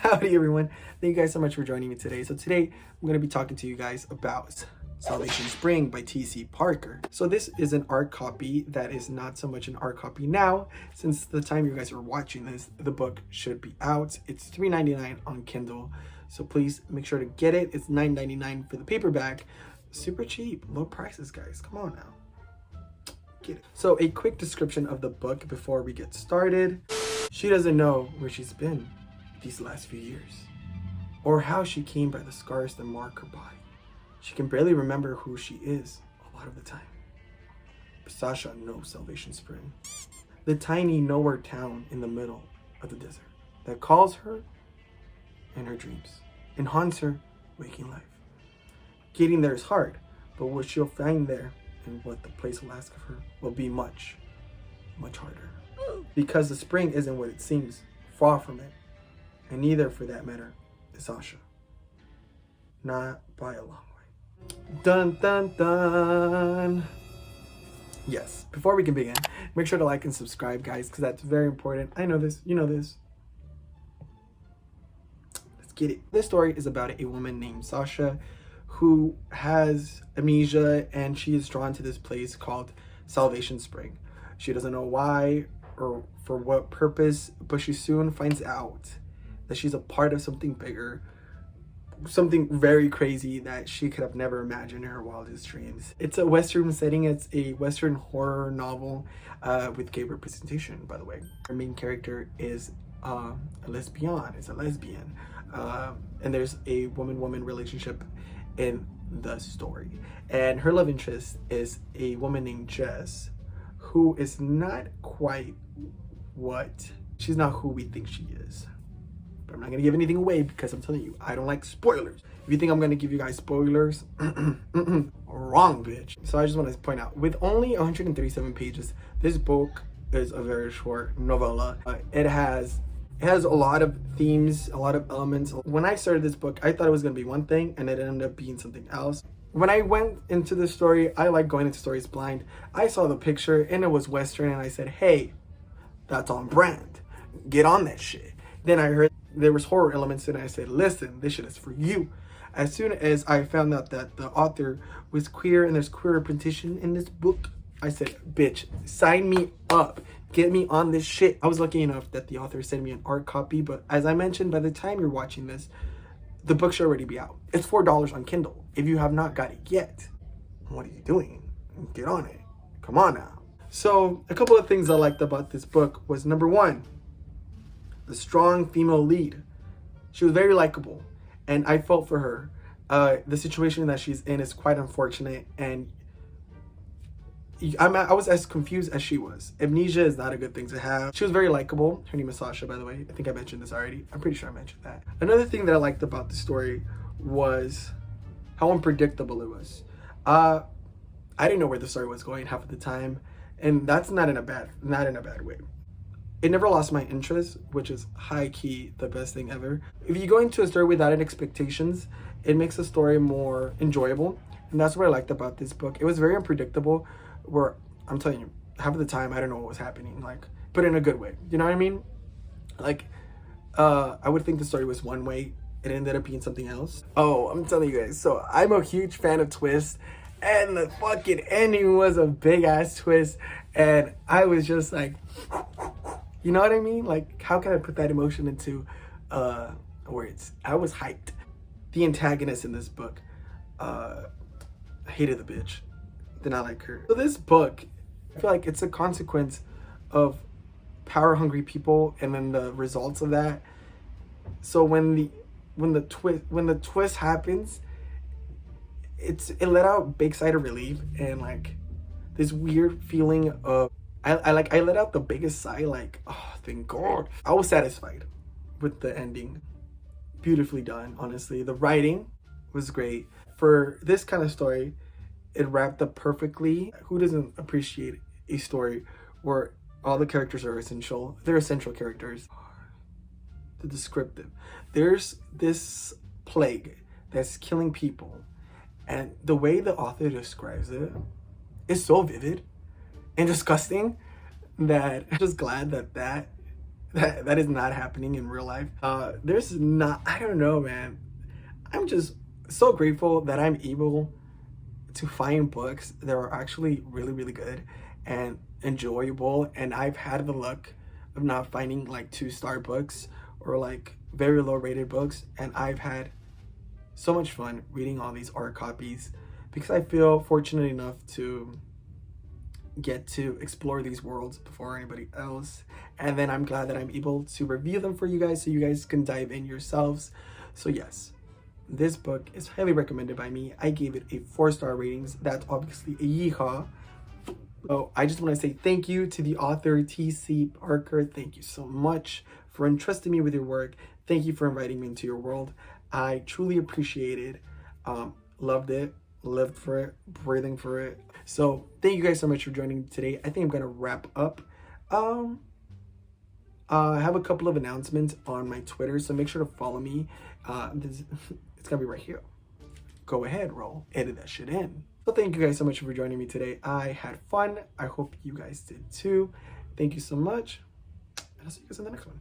Howdy everyone, thank you guys so much for joining me today. So today I'm going to be talking to you guys about Salvation Spring by T.C.Parker. So this is an art copy that is not so much an art copy now. Since the time you guys are watching this, the book should be out. It's $3.99 on Kindle, so please make sure to get it. It's $9.99 for the paperback. Super cheap, low prices guys, come on now. Get it. So a quick description of the book before we get started. She doesn't know where she's been these last few years, or how she came by the scars that mark her body. She can barely remember who she is a lot of the time. But Sasha knows Salvation Spring, the tiny nowhere town in the middle of the desert that calls her in her dreams and haunts her waking life. Getting there is hard, but what she'll find there and what the place will ask of her will be much, much harder. Because the spring isn't what it seems, far from it. And neither, for that matter, is Sasha. Not by a long way. Dun dun dun! Yes, before we can begin, make sure to like and subscribe, guys, because that's very important. I know this, you know this. Let's get it. This story is about a woman named Sasha who has amnesia, and she is drawn to this place called Salvation Spring. She doesn't know why or for what purpose, but she soon finds out that she's a part of something bigger, something very crazy that she could have never imagined in her wildest dreams. It's a Western setting. It's a Western horror novel with gay representation, by the way. Her main character is a lesbian. It's a lesbian. And there's a woman-woman relationship in the story. And her love interest is a woman named Jess, who is not quite she's not who we think she is. I'm not gonna give anything away because I'm telling you, I don't like spoilers. If you think I'm gonna give you guys spoilers, wrong, bitch. So I just want to point out, with only 137 pages, this book is a very short novella. It has a lot of themes, a lot of elements. When I started this book, I thought it was gonna be one thing, and it ended up being something else. When I went into the story, I like going into stories blind. I saw the picture and it was Western, and I said, hey, that's on brand. Get on that shit. Then I heard there was horror elements, and I said, listen, this shit is for you. As soon as I found out that the author was queer and there's queer representation in this book, I said, bitch, sign me up. Get me on this shit. I was lucky enough that the author sent me an art copy, but as I mentioned, by the time you're watching this, the book should already be out. It's $4 on Kindle. If you have not got it yet, what are you doing? Get on it. Come on now. So a couple of things I liked about this book was, number one, the strong female lead. She was very likable, and I felt for her. The situation that she's in is quite unfortunate, and I was as confused as she was. Amnesia is not a good thing to have. She was very likable. Her name is Sasha, by the way. I think I mentioned this already. I'm pretty sure I mentioned that. Another thing that I liked about the story was how unpredictable it was. I didn't know where the story was going half of the time, and that's not in a bad way. It never lost my interest, which is high-key the best thing ever. If you go into a story without any expectations, it makes the story more enjoyable. And that's what I liked about this book. It was very unpredictable, where I'm telling you, half of the time I don't know what was happening, like, but in a good way. You know what I mean? Like, I would think the story was one way. It ended up being something else. Oh, I'm telling you guys. So I'm a huge fan of twists, and the fucking ending was a big-ass twist. And I was just like, you know what I mean? Like, how can I put that emotion into words? I was hyped. The antagonist in this book hated the bitch. Did not like her. So this book, I feel like it's a consequence of power-hungry people and then the results of that. So when the twist happens, it let out a big sigh of relief and like this weird feeling of I let out the biggest sigh, like, oh, thank God. I was satisfied with the ending. Beautifully done, honestly. The writing was great. For this kind of story, it wrapped up perfectly. Who doesn't appreciate a story where all the characters are essential? They're essential characters. The descriptive. There's this plague that's killing people, and the way the author describes it is so vivid and disgusting that I'm just glad that That is not happening in real life. There's not, I don't know, man. I'm just so grateful that I'm able to find books that are actually really, really good and enjoyable. And I've had the luck of not finding like 2-star books or like very low rated books. And I've had so much fun reading all these art copies because I feel fortunate enough to get to explore these worlds before anybody else. And then I'm glad that I'm able to review them for you guys so you guys can dive in yourselves. So yes, this book is highly recommended by me. I gave it a 4-star ratings. That's obviously a yeehaw. So I just want to say thank you to the author T.C.Parker. Thank you so much for entrusting me with your work. Thank you for inviting me into your world. I truly appreciate it. Loved it, lived for it, breathing for it. So thank you guys so much for joining me today. I think I'm gonna wrap up. I have a couple of announcements on my Twitter, so make sure to follow me. It's gonna be right here. Go ahead, roll, edit that shit in. So thank you guys so much for joining me today. I had fun. I hope you guys did too. Thank you so much, and I'll see you guys in the next one.